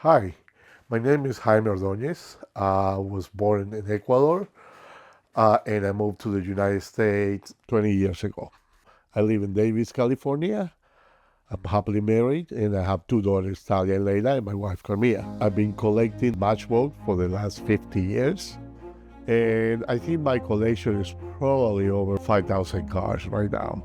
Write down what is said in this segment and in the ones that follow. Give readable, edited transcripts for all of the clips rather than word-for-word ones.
Hi, my name is Jaime Ordóñez. I was born in Ecuador and I moved to the United States 20 years ago. I live in Davis, California. I'm happily married and I have two daughters, Talia and Leila, and my wife, Carmia. I've been collecting Matchbox for the last 50 years. And I think my collection is probably over 5,000 cars right now.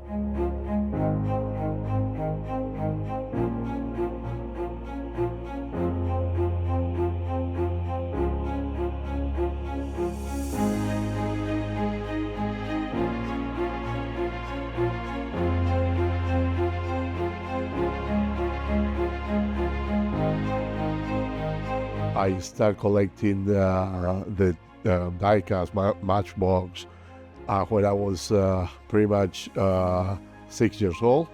I started collecting the diecast Matchbox when I was pretty much 6 years old.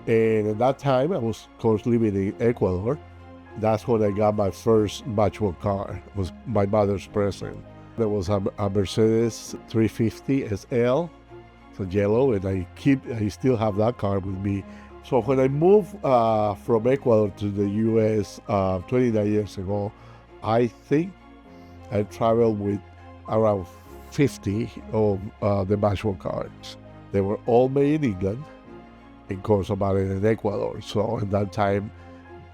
And at that time, I was, of course, living in Ecuador. That's when I got my first Matchbox car. It was my mother's present. There was a Mercedes 350 SL, so yellow, and I still have that car with me. So when I moved from Ecuador to the U.S. 29 years ago, I think I traveled with around 50 of the Matchbox cars. They were all made in England, of course, about it in Ecuador. So at that time,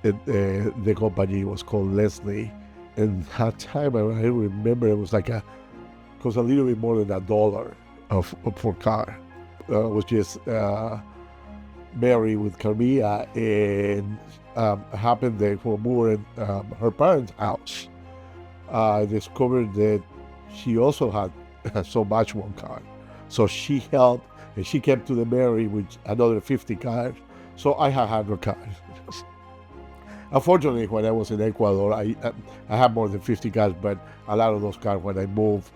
the company was called Leslie. And that time, I remember it was it was a little bit more than $1 for car. I was just married with Carmia, and happened that when we were in her parents' house, I discovered that she also had so much one car. So she helped, and she came to the marriage with another 50 cars. So I had 100 cars. Unfortunately, when I was in Ecuador, I had more than 50 cars, but a lot of those cars, when I moved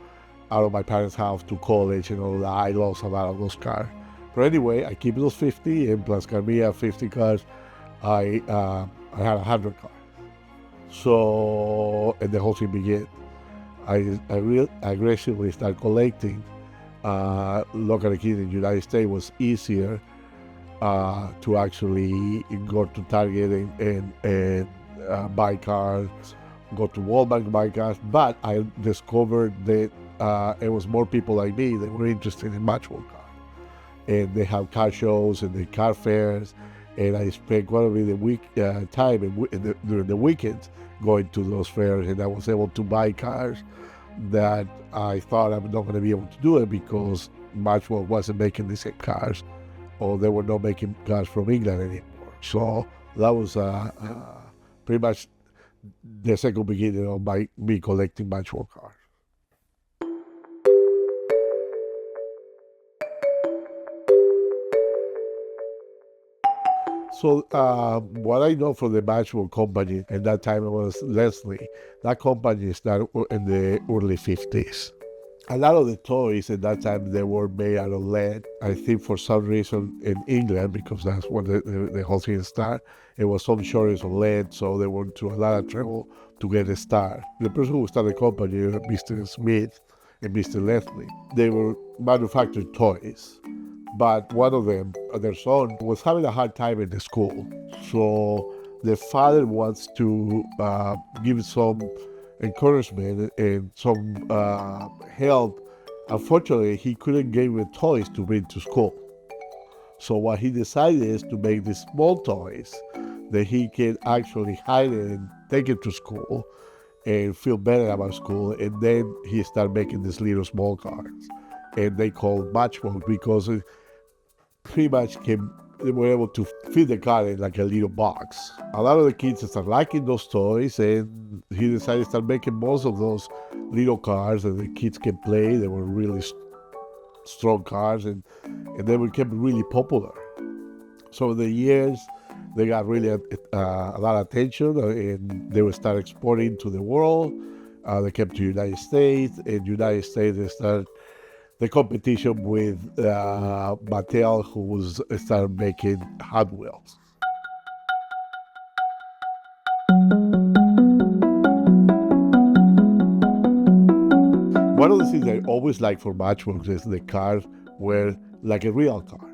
out of my parents' house to college and all that, I lost a lot of those cars. But anyway, I keep those 50, and plus Carmia 50 cars, I had 100 cars. So, and the whole thing began. I really aggressively started collecting. Locally here in the United States was easier to actually go to Target and buy cars, go to Walmart buy cars. But I discovered that it was more people like me that were interested in Matchbox cars. And they have car shows and the car fairs, and I spent quite a bit of time during the weekends going to those fairs, and I was able to buy cars that I thought I'm not going to be able to do it because Matchbox wasn't making the same cars, or they were not making cars from England anymore. So that was pretty much the second beginning of me collecting Matchbox cars. So what I know from the Matchbox company, at that time it was Leslie, that company started in the early 50s. A lot of the toys at that time, they were made out of lead. I think for some reason in England, because that's when the whole thing started, it was some shortage of lead, so they went through a lot of trouble to get a start. The person who started the company, Mr. Smith and Mr. Leslie, they were manufacturing toys. But one of them, their son, was having a hard time in the school. So the father wants to give some encouragement and some help. Unfortunately, he couldn't give him toys to bring to school. So what he decided is to make these small toys that he can actually hide it and take it to school and feel better about school. And then he started making these little small cars. And they called Matchbox because pretty much they were able to fit the car in like a little box. A lot of the kids started liking those toys, and he decided to start making most of those little cars that the kids can play. They were really strong cars, and they became really popular. So over the years, they got really a lot of attention, and they would start exporting to the world. They came to the United States. In the United States, they started the competition with Mattel, who started making Hot Wheels. One of the things I always liked for Matchbox is the cars were like a real car.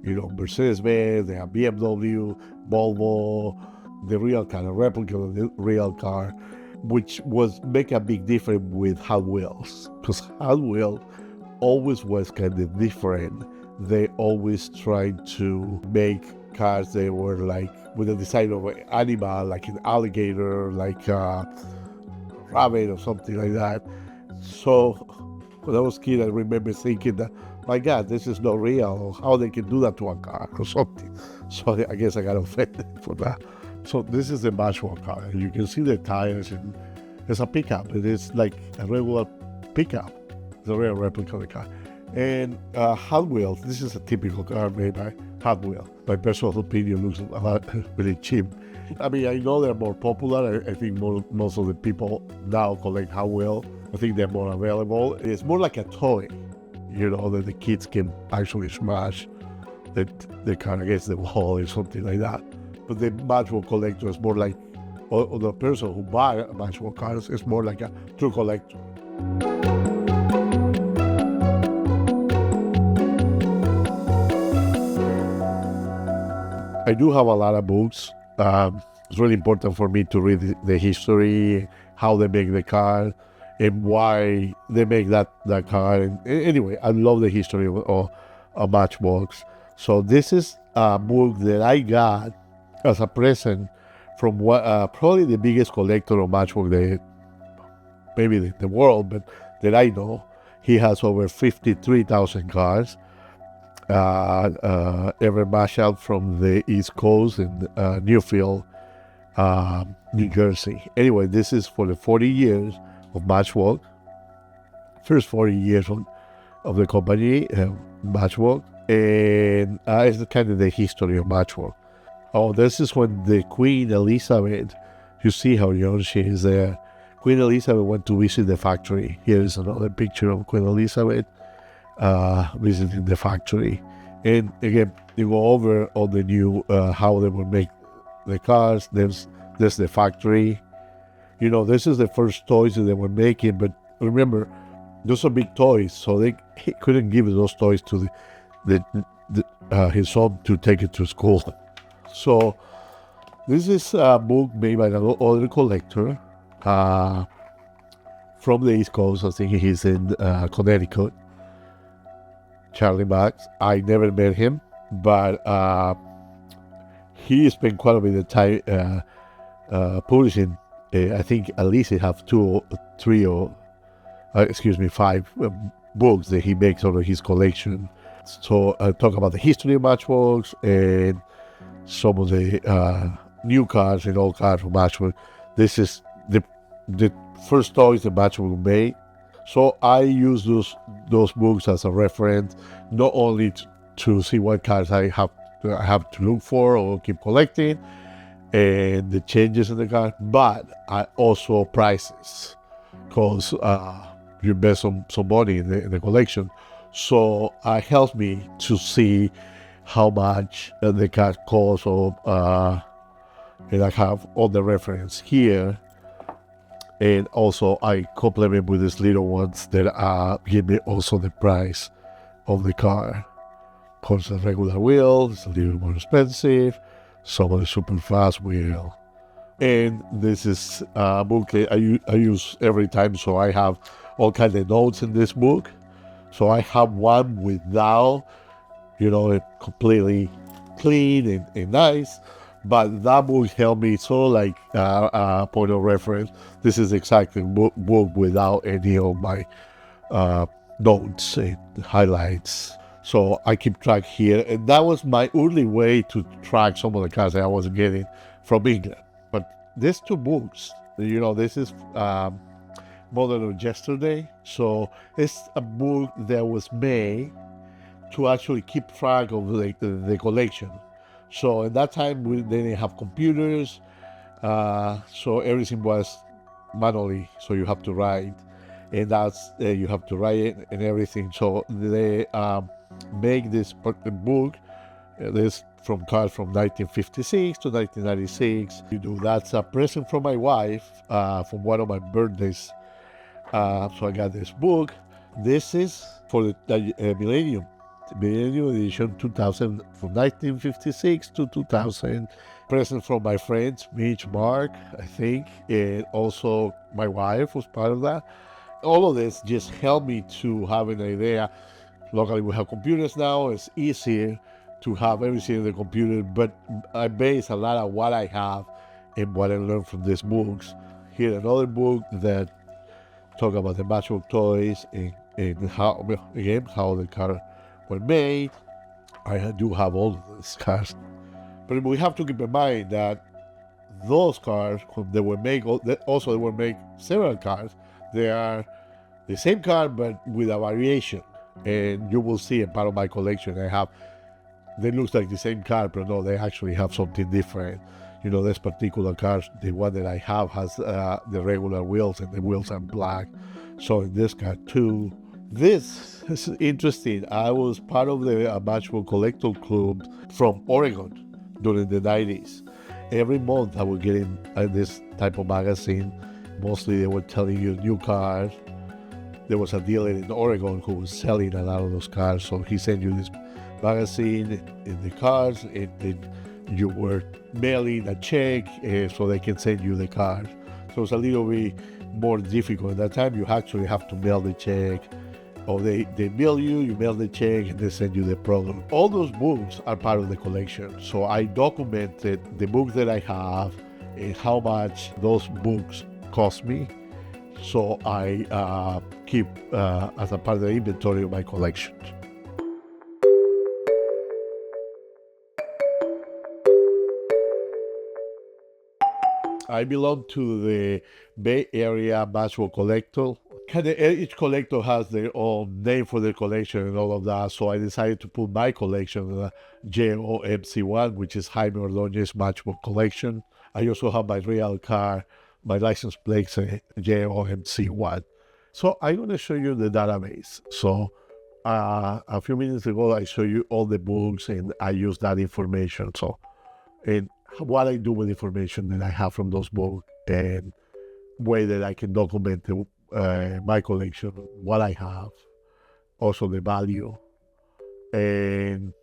You know, Mercedes-Benz, they have BMW, Volvo, the real car, a replica of the real car, which was make a big difference with Hot Wheels, because Hot Wheels always was kind of different. They always tried to make cars that were like with the design of an animal, like an alligator, like a rabbit or something like that. So when I was a kid, I remember thinking that, my God, this is not real. How they can do that to a car or something. So I guess I got offended for that. So this is the Matchbox car. You can see the tires, and it's a pickup. It is like a regular pickup. It's a real replica of the car. And Hot Wheels, this is a typical car made by Hot Wheels. My personal opinion, looks a lot really cheap. I mean, I know they're more popular. I think most of the people now collect Hot Wheels. I think they're more available. It's more like a toy, that the kids can actually smash the car against the wall or something like that. But the Matchbox collector is more like, or the person who buys Matchbox cars is more like a true collector. I do have a lot of books. It's really important for me to read the history, how they make the car, and why they make that car. And anyway, I love the history of Matchbox. So this is a book that I got as a present from probably the biggest collector of Matchbox, maybe the world, but that I know. He has over 53,000 cars. Every match out from the East Coast in Newfield, New Jersey. Anyway, this is for the 40 years of Matchbox. First 40 years of the company, Matchbox. And it's kind of the history of Matchbox. Oh, this is when the Queen Elizabeth, you see how young she is there. Queen Elizabeth went to visit the factory. Here is another picture of Queen Elizabeth visiting the factory. And again, they go over all the new, how they would make the cars. There's the factory. This is the first toys that they were making, but remember, those are big toys, so he couldn't give those toys to his son to take it to school. So this is a book made by another collector from the East Coast. I think he's in Connecticut. Charlie Max. I never met him, but he spent quite a bit of time publishing. I think at least he have 5 books that he makes out of his collection. So I talk about the history of Matchbox and some of the new cars and old cars from Matchbox. This is the first toys that Matchbox made. So I use those books as a reference, not only to see what cars I have to look for or keep collecting, and the changes in the car, but I also prices, because you invest some money in the collection. So it helps me to see how much the car costs, and I have all the reference here. And also I complement with these little ones that give me also the price of the car. Of course, the regular wheel is a little more expensive, some of the super fast wheel. And this is a book that I use every time, so I have all kinds of notes in this book. So I have one without, it completely clean and nice. But that book helped me so like a point of reference. This is exactly book without any of my notes and highlights. So I keep track here. And that was my only way to track some of the cars that I was getting from England. But these 2 books, this is Model of Yesterday. So it's a book that was made to actually keep track of the collection. So at that time, they didn't have computers, so everything was manually. So you have to write, and you have to write it and everything. So they make this book. This from cars from 1956 to 1996. That's a present from my wife from one of my birthdays. So I got this book. This is for the Millennium Edition 2000, from 1956 to 2000, presents from my friends, Mitch, Mark, I think, and also my wife was part of that. All of this just helped me to have an idea. Luckily, we have computers now. It's easier to have everything in the computer, but I base a lot of what I have and what I learned from these books. Here, another book that talk about the Matchbox toys and how, again, how the cars were made. I do have all of these cars. But we have to keep in mind that those cars, when they were made, also they were made several cars. They are the same car, but with a variation. And you will see a part of my collection they look like the same car, but no, they actually have something different. You know, this particular car, the one that I have has the regular wheels, and the wheels are black. So in this car too. This is interesting. I was part of the Matchbox Collector Club from Oregon during the 90s. Every month I would get in this type of magazine. Mostly they were telling you new cars. There was a dealer in Oregon who was selling a lot of those cars, so he sent you this magazine in the cars, and you were mailing a check so they can send you the cars. So it's a little bit more difficult. At that time, you actually have to mail the check, or they mail you mail the check, and they send you the product. All those books are part of the collection. So I documented the books that I have and how much those books cost me. So I keep as a part of the inventory of my collection. I belong to the Bay Area Matchbox Collector. Each collector has their own name for their collection and all of that, so I decided to put my collection JOMC1, which is Jaime Ordóñez Matchbox Collection. I also have my real car, my license plate JOMC1. So I'm going to show you the database. So a few minutes ago, I showed you all the books, and I use that information. So, and what I do with information that I have from those books, and way that I can document my collection, what I have, also the value, and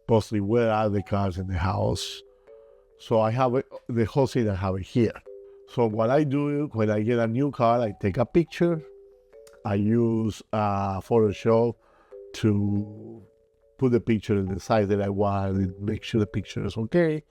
mostly where are the cars in the house. So I have the whole thing, I have it here. So what I do when I get a new car, I take a picture. I use Photoshop to put the picture in the size that I want and make sure the picture is okay.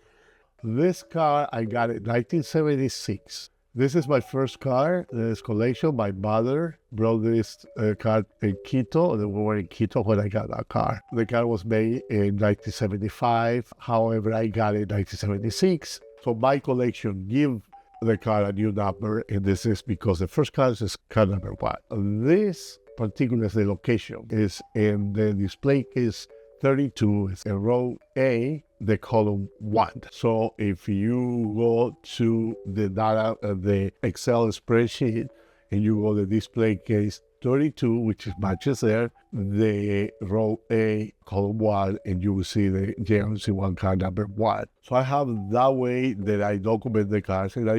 This car, I got it in 1976. This is my first car in this collection. My mother brought this car in Quito. We were in Quito when I got that car. The car was made in 1975. However, I got it in 1976. So my collection give the car a new number, and this is because the first car is car number 1. This particular location is in the display case 32, it's in row A, the column 1. So if you go to the data, the Excel spreadsheet, and you go to the display case 32, which matches there, the row A, column 1, and you will see the JMC1 car number 1. So I have that way that I document the cars, and I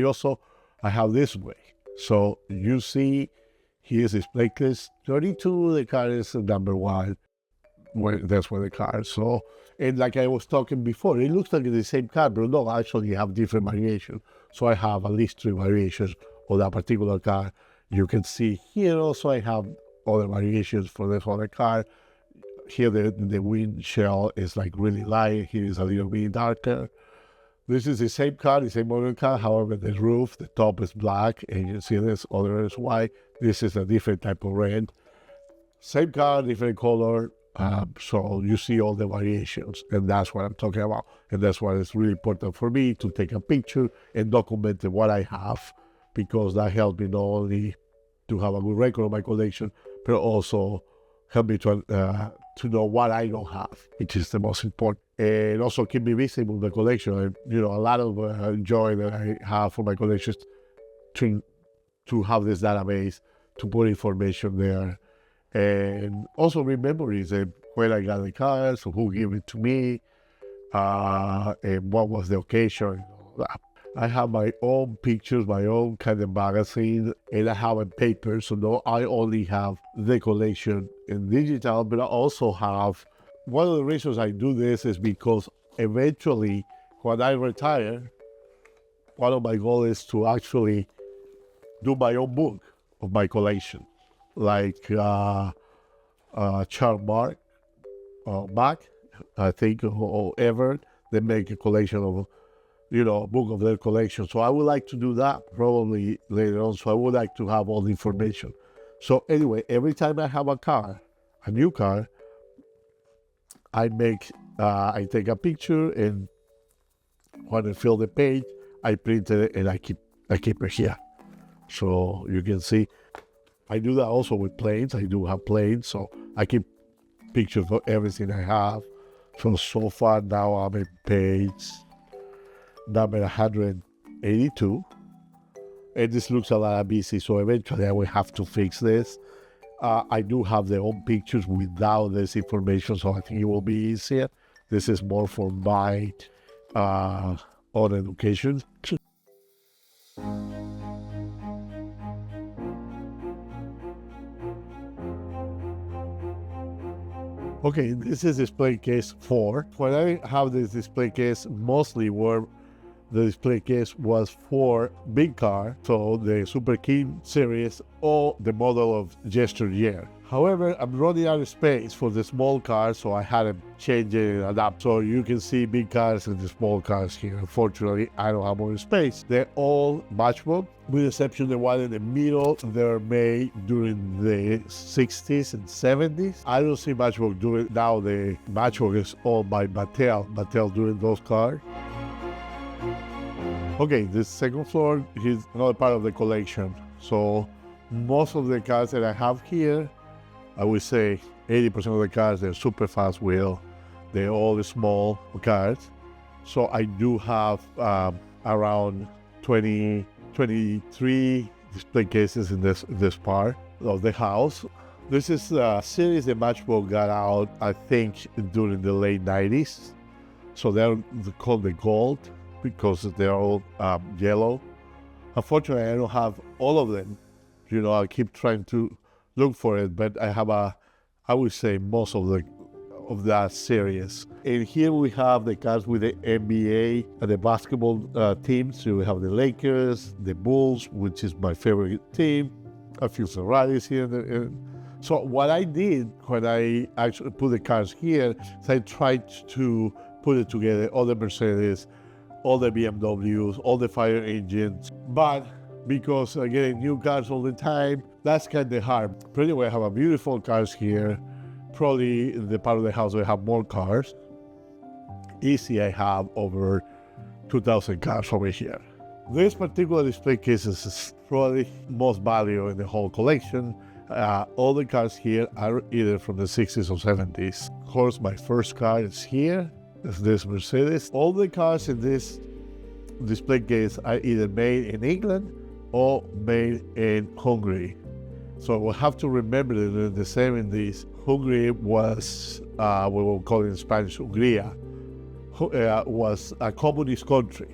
have this way. So you see, here's display case 32, the car is number 1. That's where the car is. So, and like I was talking before, it looks like the same car, but no, actually you have different variations. So I have at least 3 variations of that particular car. You can see here also I have other variations for this other car. Here the windshield is like really light. Here is a little bit darker. This is the same car, the same model car. However, the roof, the top is black, and you see this other is white. This is a different type of red. Same car, different color. So you see all the variations, and that's what I'm talking about. And that's why it's really important for me to take a picture and document what I have, because that helps me not only to have a good record of my collection, but also help me to know what I don't have, which is the most important. And also keep me busy with the collection. And, a lot of joy that I have for my collections to have this database, to put information there. And also memories of when I got the cars, who gave it to me, and what was the occasion. I have my own pictures, my own kind of magazine, and I have a paper. So no, I only have the collection in digital, but I also have, one of the reasons I do this is because eventually when I retire, one of my goals is to actually do my own book of my collection, like Charles Mack, I think, or Everett. They make a collection of, a book of their collection. So I would like to do that probably later on. So I would like to have all the information. So anyway, every time I have a new car, I take a picture, and when I fill the page, I print it and I keep it here. So you can see, I do that also with planes. I do have planes, so I keep pictures of everything I have. So far now I'm at page number 182. And this looks a lot busy, so eventually I will have to fix this. I do have their own pictures without this information, so I think it will be easier. This is more for my own education. Okay, this is display case 4. When I have this display case, mostly where the display case was for big car, so the Super King series or the model of yesteryear. However, I'm running out of space for the small cars, so I had to change it and adapt. So you can see big cars and the small cars here. Unfortunately, I don't have more space. They're all Matchbox, with the exception of the one in the middle. They're made during the 60s and 70s. I don't see Matchbox doing now. The Matchbox is owned by Mattel doing those cars. Okay, this second floor is another part of the collection. So most of the cars that I have here, I would say 80% of the cars, they're super fast wheel. They're all small cars. So I do have around 23 display cases in this part of the house. This is a series that Matchbox got out, I think, during the late 90s. So they're called the Gold, because they're all yellow. Unfortunately, I don't have all of them. I keep trying to look for it, but I have I would say most of that series. And here we have the cars with the NBA and the basketball teams. So we have the Lakers, the Bulls, which is my favorite team, a few Ferraris here. So what I did when I actually put the cars here is I tried to put it together, all the Mercedes, all the BMWs, all the fire engines. But because I'm getting new cars all the time, that's kind of hard. But anyway, I have a beautiful cars here. Probably in the part of the house we have more cars. Easy, I have over 2,000 cars over here. This particular display case is probably most valuable in the whole collection. All the cars here are either from the 60s or 70s. Of course, my first car is here. It's this Mercedes. All the cars in this display case are either made in England or made in Hungary. So we'll have to remember that in the 70s, Hungary was, we will call it in Spanish, Hungría, was a communist country.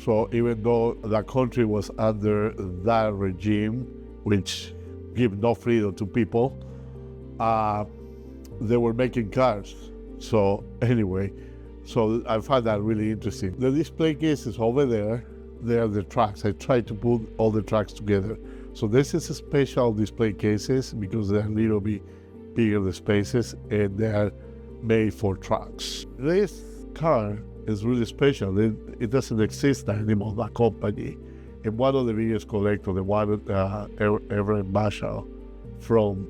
So even though the country was under that regime, which gave no freedom to people, they were making cars. So anyway, so I find that really interesting. The display case is over there. There are the tracks. I tried to put all the tracks together. So this is a special display cases because they're a little bit bigger the spaces and they are made for trucks. This car is really special. It doesn't exist anymore, that company. And one of the biggest collectors, the one Everett Marshall from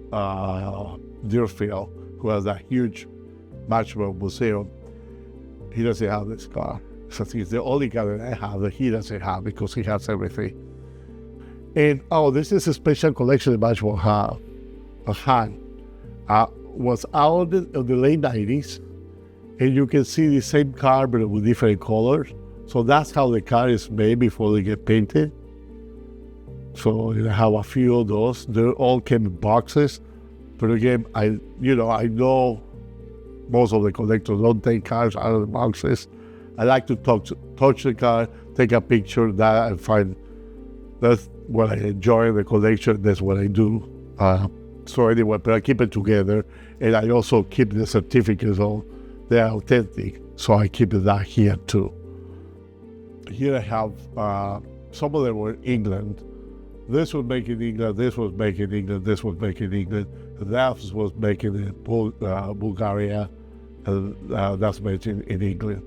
Deerfield, who has a huge Matchbox museum, he doesn't have this car. So I think it's the only car that I have that he doesn't have because he has everything. And this is a special collection that Matchbox had. Was out in the late 90s, and you can see the same car but with different colors. So that's how the car is made before they get painted. So I have a few of those. They all came in boxes. But again, I know most of the collectors don't take cars out of the boxes. I like to touch the car, take a picture, that I find that's what I enjoy in the collection. That's what I do. So anyway, but I keep it together, and I also keep the certificates on they're authentic. So I keep that here too. here I have some of them were England. This was made in England, this was made in England, this was made in England, that was made in Bulgaria, and that's made in England.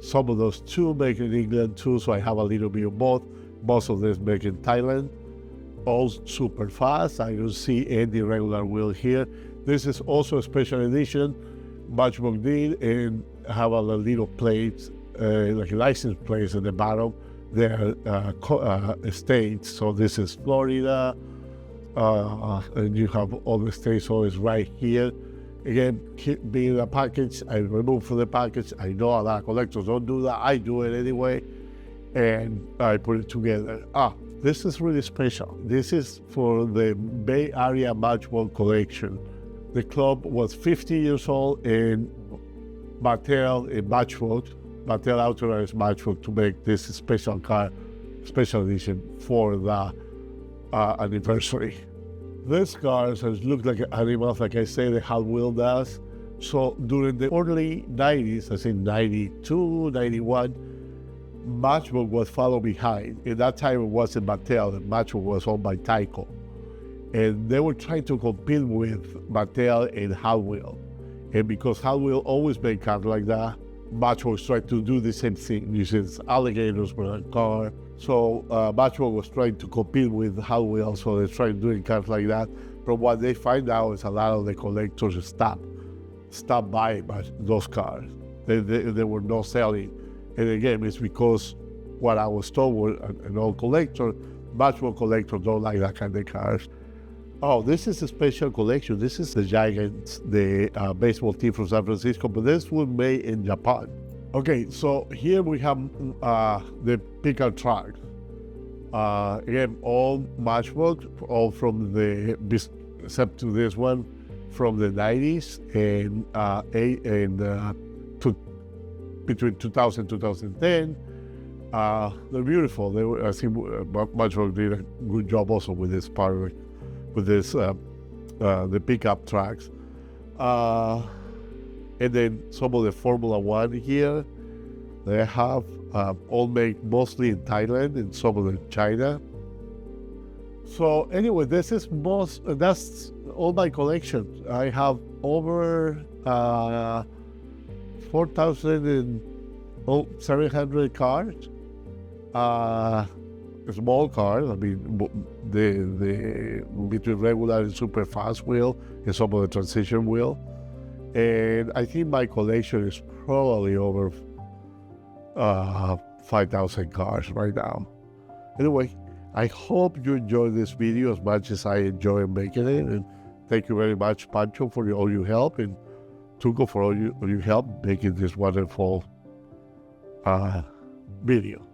Some of those two make in England too, so I have a little bit of both. Most of this make in Thailand. All super fast. I don't see any regular wheel here. This is also a special edition, Matchbox did, and have a little plates, like license plates at the bottom. They're states, so this is Florida, and you have all the states always right here. Again, being a package, I remove from the package. I know a lot of collectors don't do that. I do it anyway, and I put it together. This is really special. This is for the Bay Area Matchbox collection. The club was 50 years old, and Mattel and Matchbox, Mattel authorized Matchbox to make this special car, special edition for the anniversary. These cars look like animals, like I say, the Hot Wheel does. So during the early 90s, I think 92, 91, Matchbox was followed behind. In that time, it wasn't Mattel, and Matchbox was owned by Tyco. And they were trying to compete with Mattel and Hot Wheel. And because Hot Wheel always made cars like that, Matchbox tried to do the same thing, using alligators for a car. So Matchbox was trying to compete with Hot Wheel, so they tried doing cars like that. But what they find out is a lot of the collectors stopped buying those cars. They were not selling. And again, it's because what I was told was an old collector, Matchbox collectors don't like that kind of cars. Oh, this is a special collection. This is the Giants, the baseball team from San Francisco, but this was made in Japan. Okay, so here we have the pickup trucks. Again, all Matchbox, all from except to this one, from the 90s and between 2000 and 2010. They're beautiful. I think Matchbox did a good job also with this part, with this the pickup trucks. And then some of the Formula One here, they have all made mostly in Thailand and some of them in China. So anyway, that's all my collection. I have over 4,700 cars. Small cars, I mean, the between regular and super fast wheel and some of the transition wheel. And I think my collection is probably over 5,000 cars right now. Anyway, I hope you enjoyed this video as much as I enjoy making it. And thank you very much, Pancho, for all your help, and Tuco for all your help making this wonderful video.